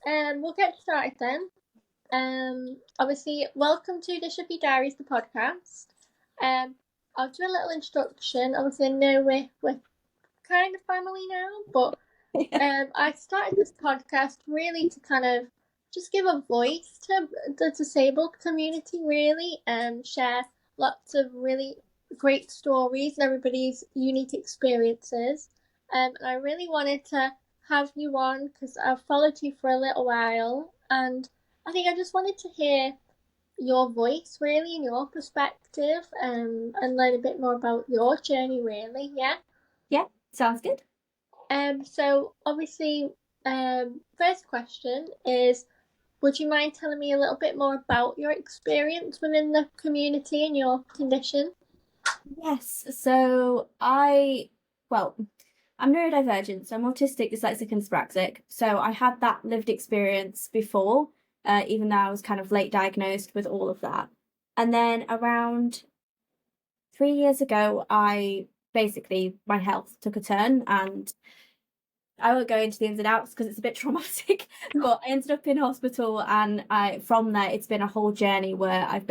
We'll get started then. Obviously, welcome to Dystrophy Diaries, the podcast. I'll do a little introduction. Obviously, I know we're kind of family now, but I started this podcast really to kind of just give a voice to the disabled community, really, and share lots of really great stories and everybody's unique experiences. And I really wanted to have you on because I've followed you for a little while, and I think I just wanted to hear your voice, really, and your perspective, and learn a bit more about your journey, really. Yeah. Yeah, sounds good. So obviously, first question is, would you mind telling me a little bit more about your experience within the community and your condition? Yes, I'm neurodivergent, so I'm autistic, dyslexic, and dyspraxic. So I had that lived experience before, even though I was kind of late diagnosed with all of that. And then around 3 years ago, my health took a turn, and I won't go into the ins and outs because it's a bit traumatic, but I ended up in hospital, and from there it's been a whole journey where I've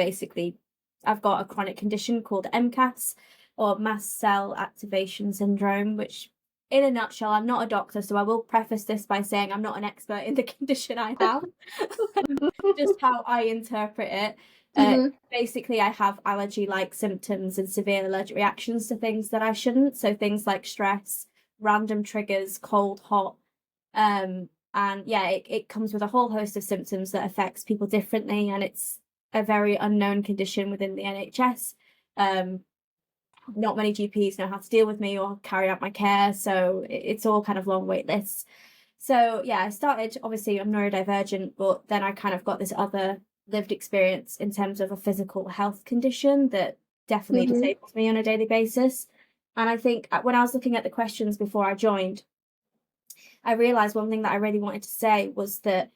got a chronic condition called MCAS, or mast cell activation syndrome, which in a nutshell, I'm not a doctor, so I will preface this by saying I'm not an expert in the condition I have, just how I interpret it. Basically, I have allergy-like symptoms and severe allergic reactions to things that I shouldn't. So things like stress, random triggers, cold, hot. And yeah, it comes with a whole host of symptoms that affects people differently, and it's a very unknown condition within the NHS. Not many GPs know how to deal with me or carry out my care, so it's all kind of long wait lists. So yeah, I started, obviously I'm neurodivergent, but then I kind of got this other lived experience in terms of a physical health condition that definitely disables me on a daily basis. And I think when I was looking at the questions before I joined, I realized one thing that I really wanted to say was that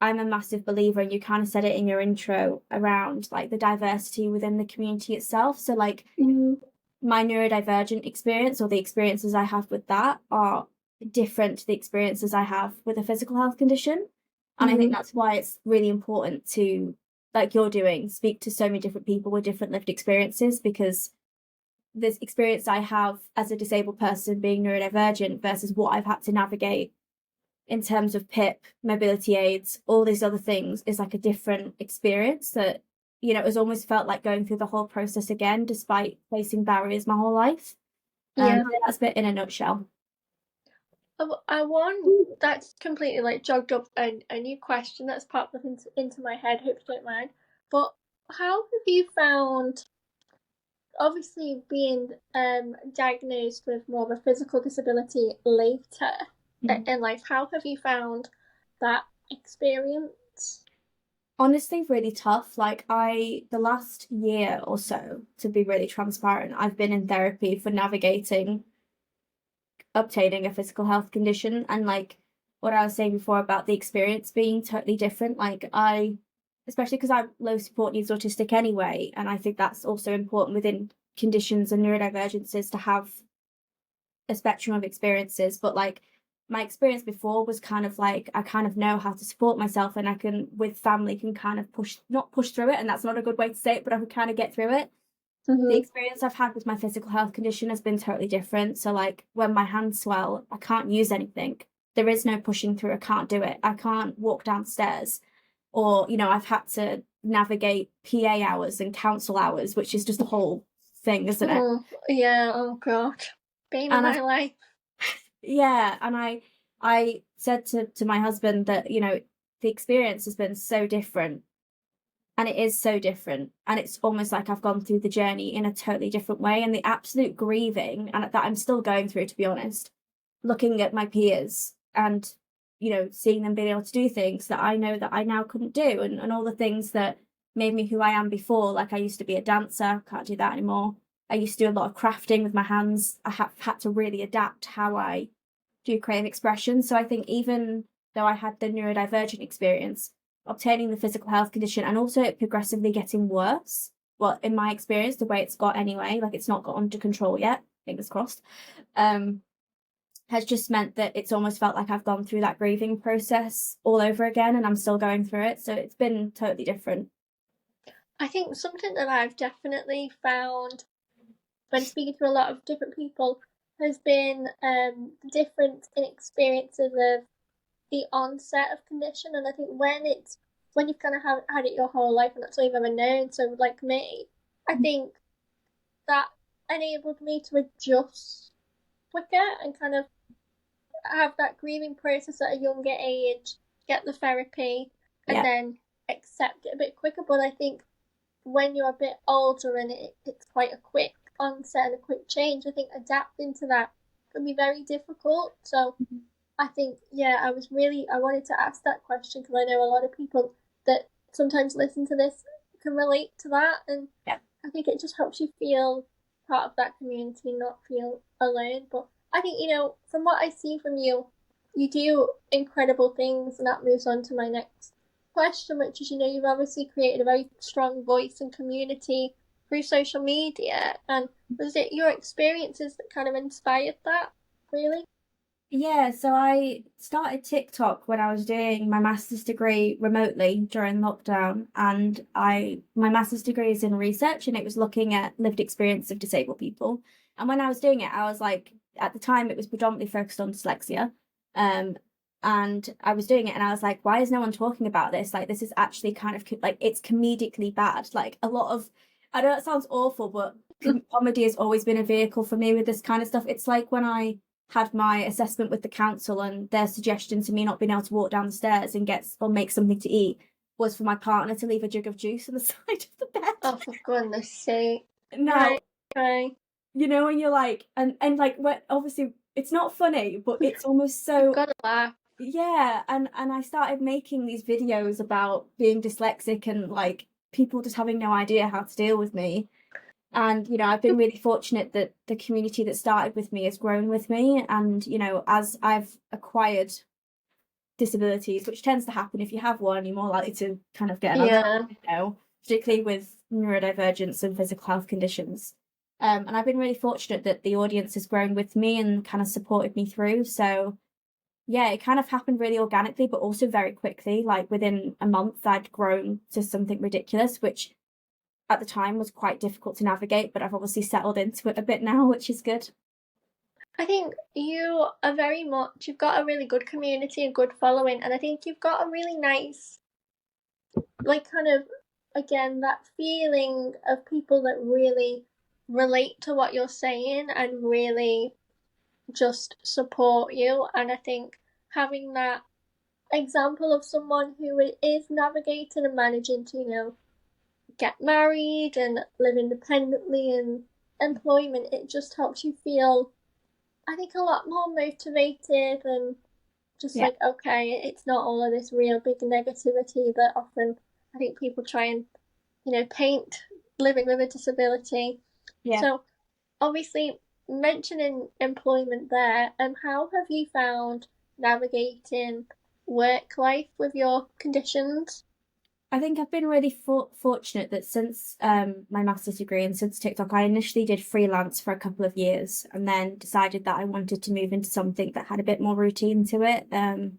I'm a massive believer, and you kind of said it in your intro, around like the diversity within the community itself. So like my neurodivergent experience, or the experiences I have with that, are different to the experiences I have with a physical health condition. And I think that's why it's really important to, like you're doing, speak to so many different people with different lived experiences, because this experience I have as a disabled person being neurodivergent versus what I've had to navigate in terms of PIP, mobility aids, all these other things, is like a different experience that, has almost felt like going through the whole process again, despite facing barriers my whole life. Yeah. That's a bit in a nutshell. I want that's completely like jogged up a new question that's popped up into my head. Hope you don't mind. But how have you found, obviously being diagnosed with more of a physical disability later in life? How have you found that experience? Honestly, really tough. Like the last year or so, to be really transparent, I've been in therapy for navigating obtaining a physical health condition, and like what I was saying before about the experience being totally different. Especially because I'm low support needs autistic anyway, and I think that's also important within conditions and neurodivergences to have a spectrum of experiences. But like my experience before was kind of like, I kind of know how to support myself, and I can, with family, can kind of not push through it, and that's not a good way to say it, but I can kind of get through it. The experience I've had with my physical health condition has been totally different. So like when my hands swell, I can't use anything. There is no pushing through. I can't do it. I can't walk downstairs. Or, I've had to navigate PA hours and council hours, which is just a whole thing, isn't it? Yeah, oh god. Bane of my life. Yeah, and I said to my husband that, the experience has been so different, and it is so different, and it's almost like I've gone through the journey in a totally different way, and the absolute grieving and that I'm still going through, to be honest, looking at my peers and seeing them being able to do things that I know that I now couldn't do, and all the things that made me who I am before. Like I used to be a dancer, can't do that anymore. I used to do a lot of crafting with my hands. I have had to really adapt how I do creative expression. So I think even though I had the neurodivergent experience, obtaining the physical health condition and also it progressively getting worse, well, in my experience, the way it's got anyway, like it's not got under control yet, fingers crossed. has just meant that it's almost felt like I've gone through that grieving process all over again, and I'm still going through it. So it's been totally different. I think something that I've definitely found when speaking to a lot of different people has been the difference in experiences of the onset of condition. And I think when you've kind of had it your whole life and that's all you've ever known, so like me, I think that enabled me to adjust quicker and kind of have that grieving process at a younger age, get the therapy, and then accept it a bit quicker. But I think when you're a bit older and it's quite a quick onset and a quick change, I think adapting to that can be very difficult. So I think, I wanted to ask that question because I know a lot of people that sometimes listen to this can relate to that. And I think it just helps you feel part of that community, not feel alone. But I think, from what I see from you, you do incredible things, and that moves on to my next question, which is, you've obviously created a very strong voice and community through social media. And was it your experiences that kind of inspired that, really? Yeah, so I started TikTok when I was doing my master's degree remotely during lockdown, and my master's degree is in research, and it was looking at lived experience of disabled people. And when I was doing it, I was like, at the time, it was predominantly focused on dyslexia. And I was doing it and I was like, why is no one talking about this? Like, this is actually kind of like, it's comedically bad. Like, a lot of, I know it sounds awful, but comedy has always been a vehicle for me with this kind of stuff. It's like when I had my assessment with the council and their suggestion to me not being able to walk down the stairs and make something to eat was for my partner to leave a jug of juice on the side of the bed. Oh, for goodness sake. No. Right. When you're like, and like, obviously it's not funny, but it's almost so. You've got to laugh. Yeah, and I started making these videos about being dyslexic and like people just having no idea how to deal with me. And I've been really fortunate that the community that started with me has grown with me. And as I've acquired disabilities, which tends to happen if you have one, you're more likely to kind of get another. Particularly with neurodivergence and physical health conditions. And I've been really fortunate that the audience has grown with me and kind of supported me through. So yeah, it kind of happened really organically, but also very quickly. Like within a month, I'd grown to something ridiculous, which at the time was quite difficult to navigate, but I've obviously settled into it a bit now, which is good. I think you are you've got a really good community, a good following, and I think you've got a really nice, like, kind of, again, that feeling of people that really relate to what you're saying and really just support you. And I think having that example of someone who is navigating and managing to, get married and live independently and employment, it just helps you feel, I think, a lot more motivated and just like, okay, it's not all of this real big negativity that often I think people try and, paint living with a disability. Yeah. So obviously mentioning employment there, how have you found navigating work life with your conditions? I think I've been really fortunate that since my master's degree and since TikTok, I initially did freelance for a couple of years and then decided that I wanted to move into something that had a bit more routine to it. And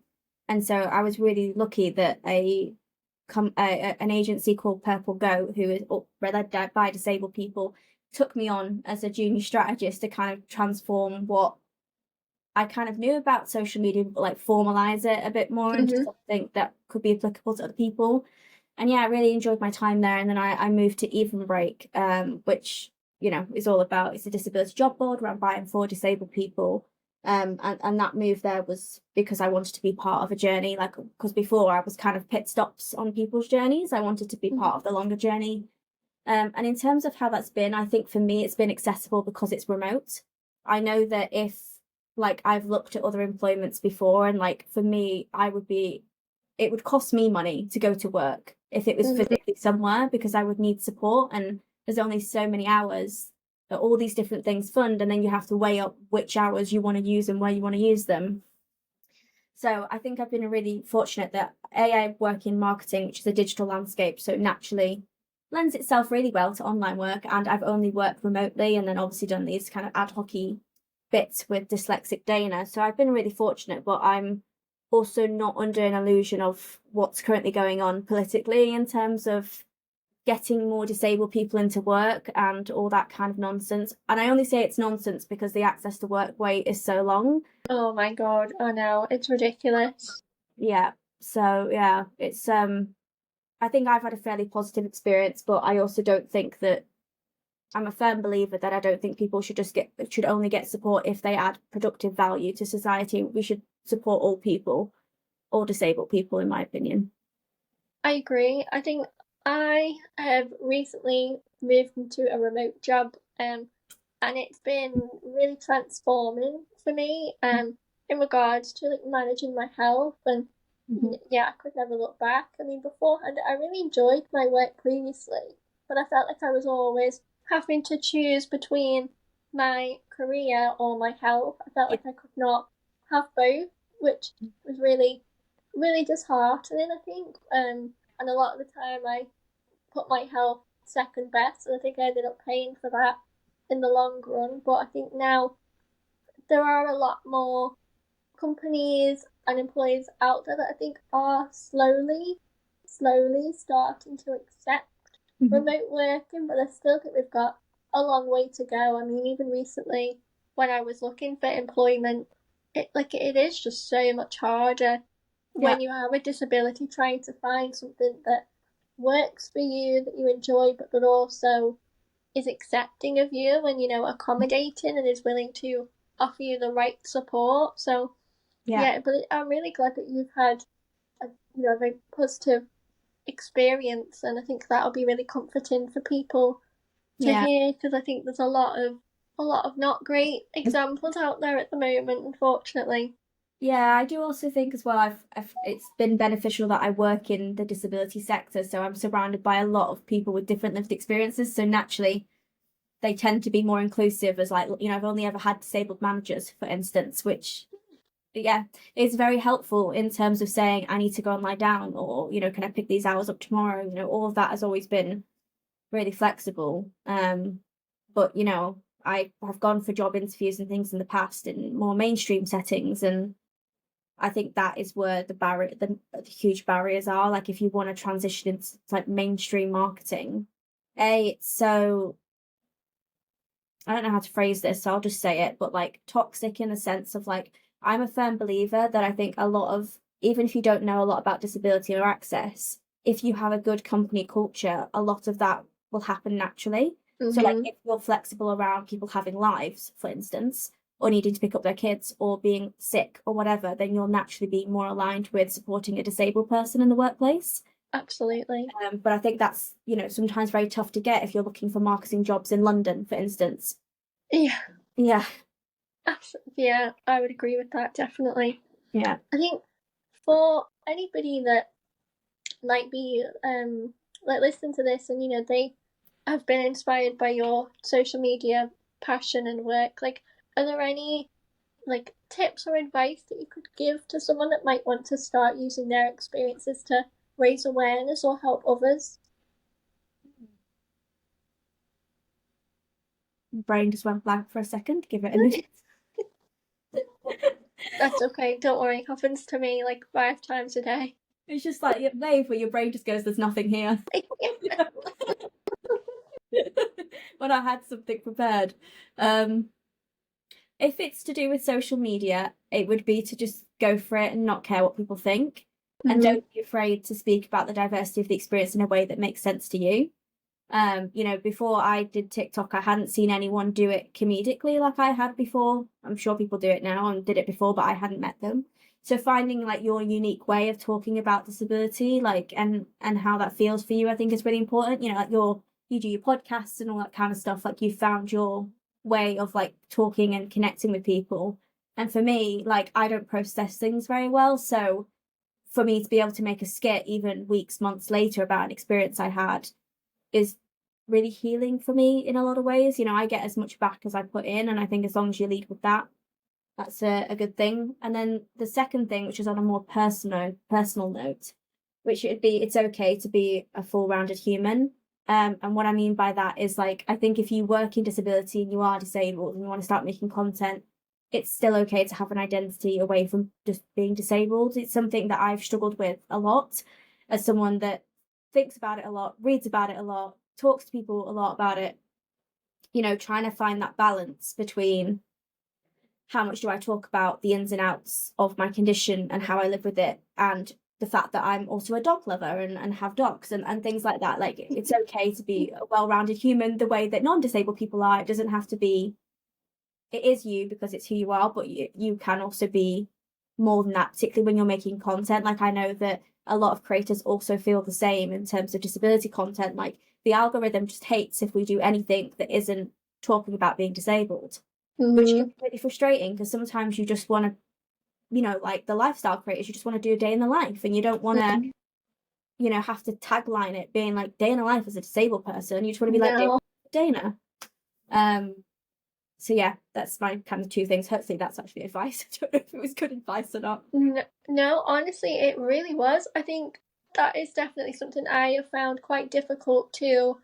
so I was really lucky that an agency called Purple Go, who is led by disabled people, took me on as a junior strategist to kind of transform what I kind of knew about social media, but like formalize it a bit more into something that could be applicable to other people. And yeah, I really enjoyed my time there. And then I moved to Even Break, which, is all about, it's a disability job board run by and for disabled people. And that move there was because I wanted to be part of a journey, like, because before I was kind of pit stops on people's journeys. I wanted to be part of the longer journey. And in terms of how that's been, I think for me, it's been accessible because it's remote. I know that if, like, I've looked at other employments before and like, for me, it would cost me money to go to work if it was physically somewhere because I would need support, and there's only so many hours that all these different things fund, and then you have to weigh up which hours you want to use and where you want to use them. So I think I've been really fortunate that I work in marketing, which is a digital landscape, so naturally lends itself really well to online work, and I've only worked remotely and then obviously done these kind of ad hoc bits with DyslexicDayna, so I've been really fortunate, but I'm also not under an illusion of what's currently going on politically in terms of getting more disabled people into work and all that kind of nonsense. And I only say it's nonsense because the access to work wait is so long. Oh my god, I know, it's ridiculous. Yeah. So yeah, it's I think I've had a fairly positive experience, but I also don't think that I'm a firm believer that I don't think people should only get support if they add productive value to society. We should support all people, all disabled people, in my opinion. I agree. I think I have recently moved into a remote job, and it's been really transforming for me, in regards to like managing my health, and yeah, I could never look back. I mean, beforehand, I really enjoyed my work previously, but I felt like I was always having to choose between my career or my health. I felt like I could not have both, which was really, really disheartening, I think. And a lot of the time I put my health second best, and I think I ended up paying for that in the long run. But I think now there are a lot more companies and employees out there that I think are slowly starting to accept remote working, but I still think we've got a long way to go. I mean, even recently when I was looking for employment, it is just so much harder when you have a disability trying to find something that works for you, that you enjoy, but that also is accepting of you and, accommodating and is willing to offer you the right support. So yeah, but I'm really glad that you've had a very positive experience, and I think that'll be really comforting for people to hear, because I think there's a lot of not great examples out there at the moment, unfortunately. Yeah, I do also think as well, it's been beneficial that I work in the disability sector, so I'm surrounded by a lot of people with different lived experiences, so naturally they tend to be more inclusive, as like, I've only ever had disabled managers, for instance, which is very helpful in terms of saying I need to go and lie down, or can I pick these hours up tomorrow. All of that has always been really flexible. But I have gone for job interviews and things in the past in more mainstream settings, and I think that is where the huge barriers are. Like, if you want to transition into like mainstream marketing, it's so, I don't know how to phrase this, so I'll just say it, but like toxic in the sense of like, I'm a firm believer that I think a lot of, even if you don't know a lot about disability or access, if you have a good company culture, a lot of that will happen naturally. So like, if you're flexible around people having lives, for instance, or needing to pick up their kids or being sick or whatever, then you'll naturally be more aligned with supporting a disabled person in the workplace. Absolutely. But I think that's, sometimes very tough to get if you're looking for marketing jobs in London, for instance. Yeah. Yeah. Yeah, I would agree with that, definitely. Yeah. I think for anybody that might be like listening to this and they have been inspired by your social media passion and work, like, are there any like tips or advice that you could give to someone that might want to start using their experiences to raise awareness or help others? Brain just went blank for a second. Give it a minute. That's okay, don't worry, it happens to me like 5 times a day. It's just like wave where your brain just goes, there's nothing here. When I had something prepared. If it's to do with social media, it would be to just go for it and not care what people think. And don't be afraid to speak about the diversity of the experience in a way that makes sense to you. Before I did TikTok, I hadn't seen anyone do it comedically like I had before. I'm sure people do it now and did it before, but I hadn't met them. So finding like your unique way of talking about disability, like, and how that feels for you, I think is really important. Like you do your podcasts and all that kind of stuff. Like, you found your way of like talking and connecting with people. And for me, like, I don't process things very well. So for me to be able to make a skit even weeks, months later about an experience I had is really healing for me in a lot of ways. I get as much back as I put in, and I think as long as you lead with that, that's a good thing. And then the second thing, which is on a more personal note, which would be, it's okay to be a full-rounded human. And what I mean by that is, like, I think if you work in disability and you are disabled and you want to start making content, it's still okay to have an identity away from just being disabled. It's something that I've struggled with a lot as someone that thinks about it a lot, reads about it a lot, talks to people a lot about it, you know, trying to find that balance between how much do I talk about the ins and outs of my condition and how I live with it, and the fact that I'm also a dog lover and have dogs and things like that. Like, it's okay to be a well-rounded human the way that non-disabled people are. It doesn't have to be, it is you because it's who you are, but you can also be more than that, particularly when you're making content. Like, I know that a lot of creators also feel the same in terms of disability content. Like, the algorithm just hates if we do anything that isn't talking about being disabled, which can be really frustrating, because sometimes you just want to, you know, like the lifestyle creators, you just want to do a day in the life, and you don't want to, you know, have to tagline it being like day in the life as a disabled person. You just want to be like Dana. So yeah, that's my kind of two things. Hopefully that's actually advice. I don't know if it was good advice or not. No, honestly, it really was. I think that is definitely something I have found quite difficult to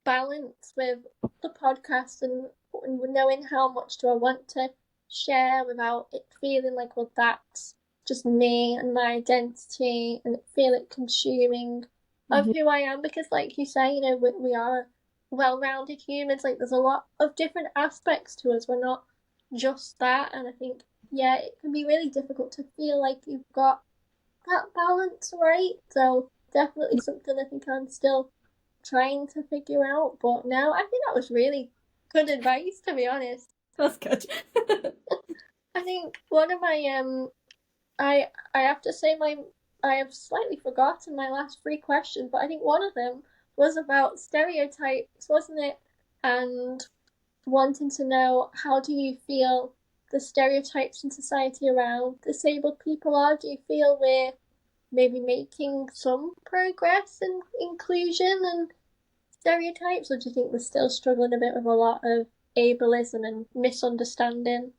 balance with the podcast, and knowing how much do I want to share without it feeling like, well, that's just me and my identity, and feel it consuming of who I am. Because like you say, you know, we are well-rounded humans. Like, there's a lot of different aspects to us. We're not just that. And I think, yeah, it can be really difficult to feel like you've got that balance right. So definitely something I think I'm still trying to figure out. But no, I think that was really good advice, to be honest. That's good. I think one of my I have to say, I have slightly forgotten my last three questions, but I think one of them was about stereotypes, wasn't it? And wanting to know, how do you feel the stereotypes in society around disabled people are? Do you feel we're maybe making some progress in inclusion and stereotypes, or do you think we're still struggling a bit with a lot of ableism and misunderstanding?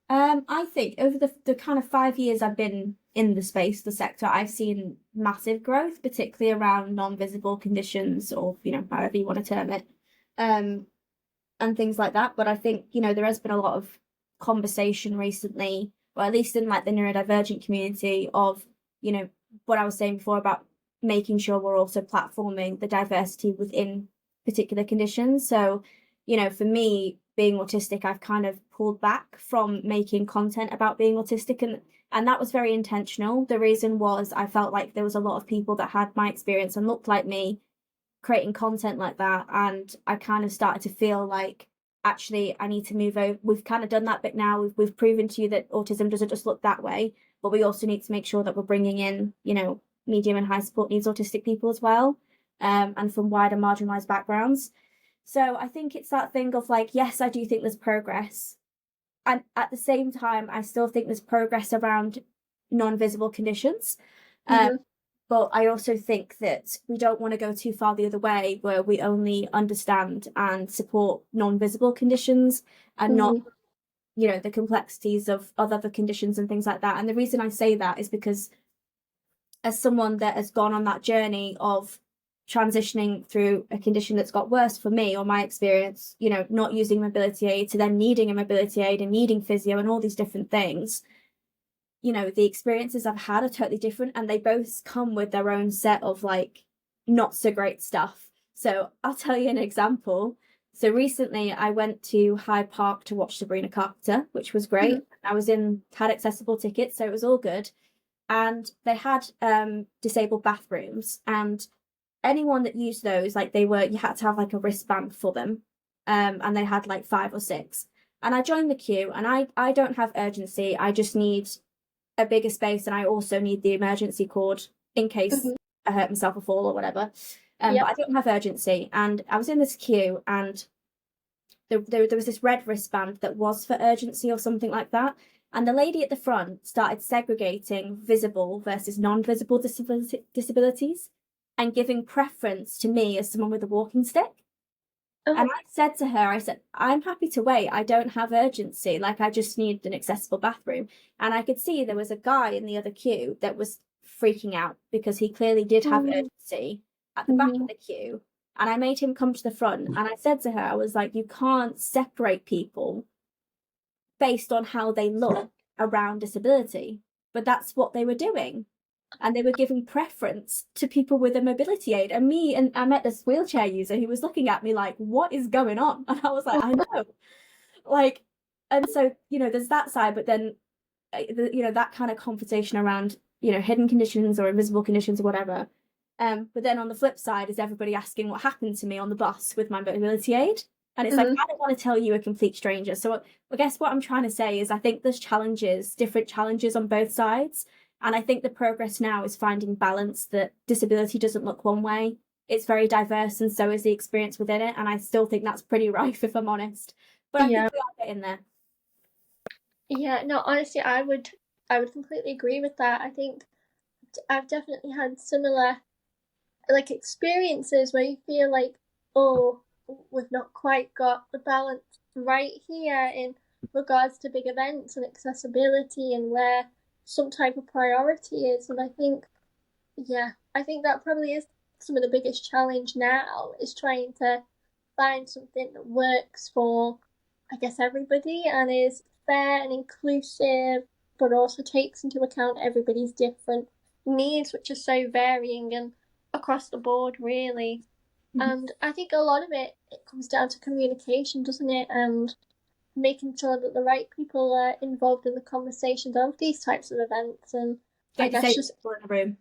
I think over the kind of 5 years I've been in the space, the sector, I've seen massive growth, particularly around non-visible conditions, or, you know, however you want to term it, and things like that. But I think, you know, there has been a lot of conversation recently, or at least in like the neurodivergent community, of, you know, what I was saying before about making sure we're also platforming the diversity within particular conditions. So, you know, for me, being autistic, I've kind of pulled back from making content about being autistic, and that was very intentional. The reason was I felt like there was a lot of people that had my experience and looked like me creating content like that, and I kind of started to feel like, actually, I need to move over. We've kind of done that bit now. We've proven to you that autism doesn't just look that way, but we also need to make sure that we're bringing in, you know, medium and high support needs autistic people as well, and from wider marginalized backgrounds. So I think it's that thing of like, yes, I do think there's progress, and at the same time, I still think there's progress around non-visible conditions. But I also think that we don't want to go too far the other way, where we only understand and support non-visible conditions and not, you know, the complexities of other conditions and things like that. And the reason I say that is because, as someone that has gone on that journey of transitioning through a condition that's got worse for me, or my experience, you know, not using mobility aid to then needing a mobility aid and needing physio and all these different things, you know, the experiences I've had are totally different, and they both come with their own set of like not so great stuff. So I'll tell you an example. So recently I went to Hyde Park to watch Sabrina Carpenter, which was great. I had accessible tickets, so it was all good. And they had disabled bathrooms, and anyone that used those, like, you had to have like a wristband for them, and they had like 5 or 6. And I joined the queue, and I don't have urgency. I just need a bigger space, and I also need the emergency cord in case I hurt myself or fall or whatever. But I don't have urgency, and I was in this queue, and there was this red wristband that was for urgency or something like that. And the lady at the front started segregating visible versus non-visible disabilities, and giving preference to me as someone with a walking stick. And I said to her, I said, I'm happy to wait. I don't have urgency. Like, I just need an accessible bathroom. And I could see there was a guy in the other queue that was freaking out, because he clearly did have urgency at the back of the queue. And I made him come to the front. And I said to her, I was like, you can't separate people based on how they look around disability, but that's what they were doing. And they were giving preference to people with a mobility aid. And I met this wheelchair user who was looking at me like, what is going on? And I was like, I know. Like, and so, you know, there's that side, but then, you know, that kind of conversation around, you know, hidden conditions or invisible conditions or whatever. But then on the flip side is everybody asking what happened to me on the bus with my mobility aid. And it's like, I don't want to tell you, a complete stranger. So I guess what I'm trying to say is I think there's different challenges on both sides. And I think the progress now is finding balance, that disability doesn't look one way. It's very diverse, and so is the experience within it. And I still think that's pretty rife, if I'm honest. But I think we are getting there. Yeah, no, honestly, I would completely agree with that. I think I've definitely had similar like experiences where you feel like, oh, we've not quite got the balance right here in regards to big events and accessibility and where some type of priority is. And I think that probably is some of the biggest challenge now, is trying to find something that works for, I guess, everybody and is fair and inclusive, but also takes into account everybody's different needs, which are so varying and across the board, really. And I think a lot of it comes down to communication, doesn't it? And making sure that the right people are involved in the conversations of these types of events. And I guess just in the room.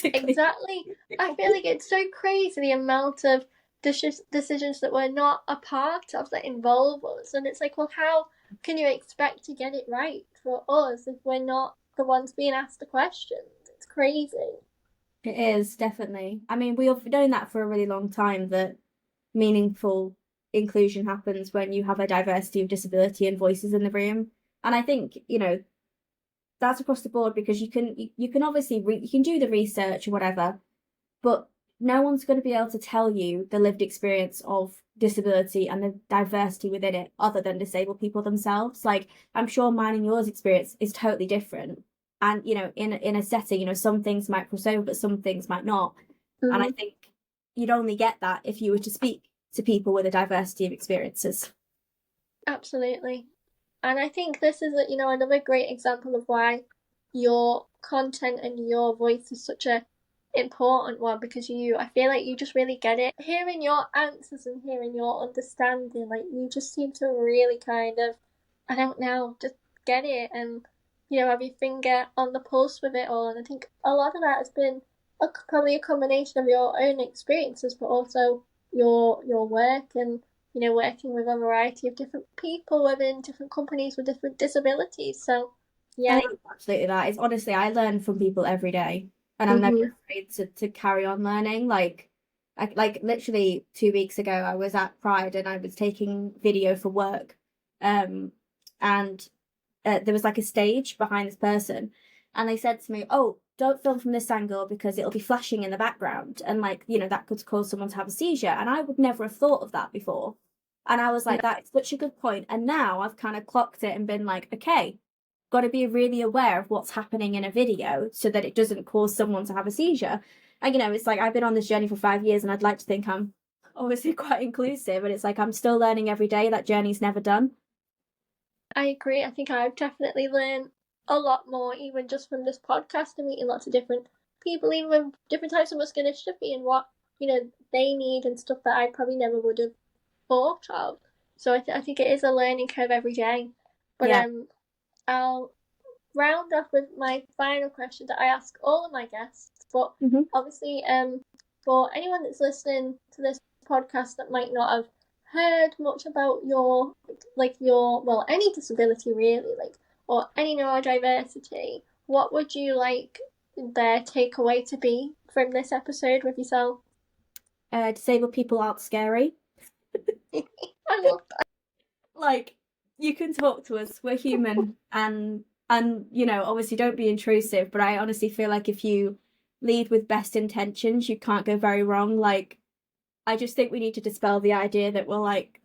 Exactly. I feel like it's so crazy the amount of decisions that we're not a part of that involve us. And it's like, well, how can you expect to get it right for us if we're not the ones being asked the questions? It's crazy. It is, definitely. I mean, we've known that for a really long time, that meaningful inclusion happens when you have a diversity of disability and voices in the room. And I think, you know, that's across the board, because you can obviously you can do the research or whatever, but no one's going to be able to tell you the lived experience of disability and the diversity within it other than disabled people themselves. Like, I'm sure mine and yours experience is totally different. And, you know, in a setting, you know, some things might cross over, but some things might not. And I think you'd only get that if you were to speak to people with a diversity of experiences. Absolutely. And I think this is, you know, another great example of why your content and your voice is such a important one, because I feel like you just really get it. Hearing your answers and hearing your understanding, like, you just seem to really kind of, I don't know, just get it and, you know, have your finger on the pulse with it all. And I think a lot of that has been probably a combination of your own experiences, but also your work and, you know, working with a variety of different people within different companies with different disabilities. So, yeah. I think it's absolutely that. It's honestly, I learn from people every day, and I'm never afraid to carry on learning. Like literally 2 weeks ago, I was at Pride and I was taking video for work, and there was like a stage behind this person, and they said to me, "Oh, don't film from this angle because it'll be flashing in the background, and, like, you know, that could cause someone to have a seizure." And I would never have thought of that before. And I was like, that's such a good point. And now I've kind of clocked it and been like, okay, got to be really aware of what's happening in a video so that it doesn't cause someone to have a seizure. And, you know, it's like, I've been on this journey for 5 years and I'd like to think I'm obviously quite inclusive, but it's like, I'm still learning every day. That journey's never done. I agree. I think I've definitely learned a lot more, even just from this podcast and meeting lots of different people, even with different types of muscular dystrophy and what, you know, they need and stuff that I probably never would have thought of. So I think it is a learning curve every day. But I'll round off with my final question that I ask all of my guests. But obviously, for anyone that's listening to this podcast that might not have heard much about your any disability really, like, or any neurodiversity, what would you like their takeaway to be from this episode with yourself? Disabled people aren't scary. I love that. Like, you can talk to us, we're human, and you know, obviously don't be intrusive, but I honestly feel like if you lead with best intentions, you can't go very wrong. Like, I just think we need to dispel the idea that we're like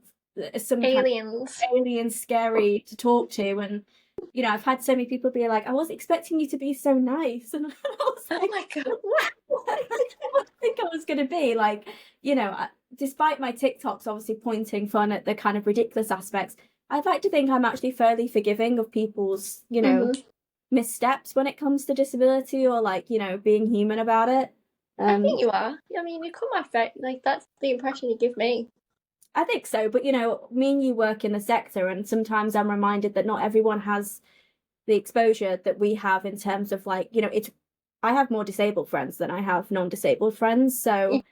some aliens. Kind of aliens scary to talk to. And, you know, I've had so many people be like, I wasn't expecting you to be so nice. And I was like, oh my God, what did I think I was going to be? Like, you know, despite my TikToks obviously pointing fun at the kind of ridiculous aspects, I'd like to think I'm actually fairly forgiving of people's, you know, missteps when it comes to disability, or like, you know, being human about it. I think you are. I mean, you come off it, like, that's the impression you give me. I think so, but you know, me and you work in the sector, and sometimes I'm reminded that not everyone has the exposure that we have in terms of, like, you know, I have more disabled friends than I have non-disabled friends, so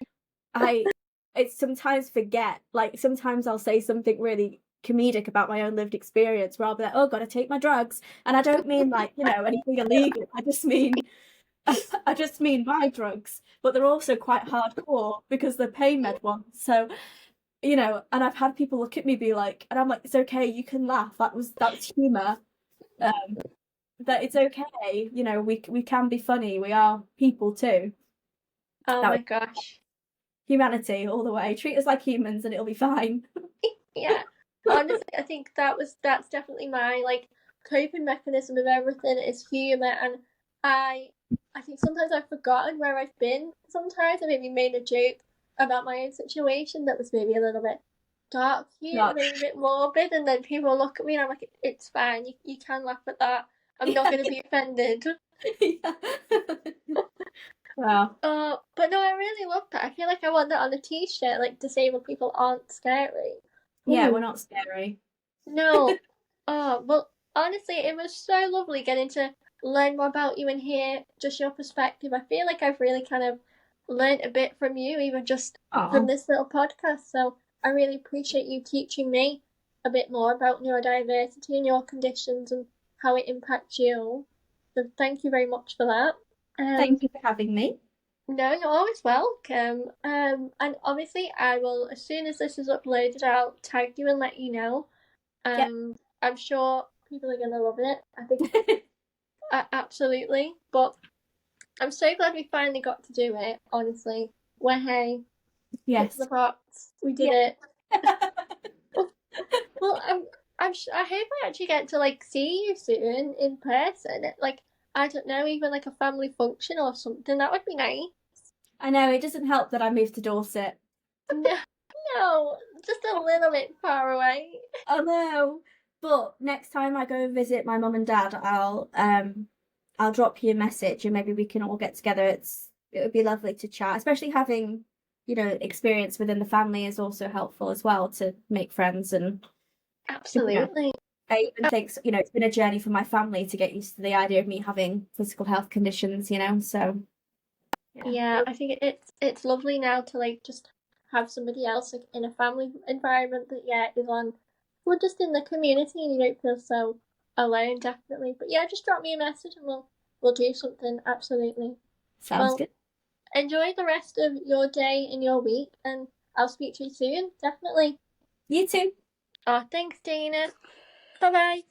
it's sometimes forget, like, sometimes I'll say something really comedic about my own lived experience where I'll be like, oh, gotta take my drugs, and I don't mean, like, you know, anything illegal. I just mean my drugs, but they're also quite hardcore because they're pain med ones. So, you know, and I've had people look at me be like, and I'm like, it's okay, you can laugh. That's humor. That it's okay. You know, we can be funny. We are people too. Oh my gosh. Humanity all the way. Treat us like humans and it'll be fine. Yeah. Honestly, I think that's definitely my, like, coping mechanism of everything is humor, and I think sometimes I've forgotten where I've been. Sometimes I maybe made a joke about my own situation that was maybe a little bit dark, maybe a bit morbid, and then people look at me and I'm like, it's fine, you can laugh at that. I'm not going to be offended. Wow. But no, I really love that. I feel like I want that on a t-shirt, like, disabled people aren't scary. Yeah, we're not scary. No. Oh, well, honestly, it was so lovely getting to learn more about you and hear just your perspective. I feel like I've really kind of learned a bit from you, even just from this little podcast. So I really appreciate you teaching me a bit more about neurodiversity and your conditions and how it impacts you. So thank you very much for that. Thank you for having me. No, you're always welcome. And obviously, I will, as soon as this is uploaded, I'll tag you and let you know. I'm sure people are going to love it. I think absolutely. But I'm so glad we finally got to do it, honestly. Hey, yes, the box. We did it. Well, I hope I actually get to, like, see you soon in person. Like, I don't know, even like a family function or something. That would be nice. I know, it doesn't help that I moved to Dorset. No, just a little bit far away. Oh no. But next time I go visit my mum and dad, I'll drop you a message and maybe we can all get together. It would be lovely to chat, especially having, you know, experience within the family is also helpful as well to make friends. And absolutely. You know, I even think, you know, it's been a journey for my family to get used to the idea of me having physical health conditions, you know, so yeah, I think it's lovely now to, like, just have somebody else, like, in a family environment that is on, well, just in the community, and you don't feel so alone, definitely. But yeah, just drop me a message and we'll do something. Absolutely. Sounds good. Enjoy the rest of your day and your week, and I'll speak to you soon. Definitely. You too. Oh, thanks, Dana. Bye bye.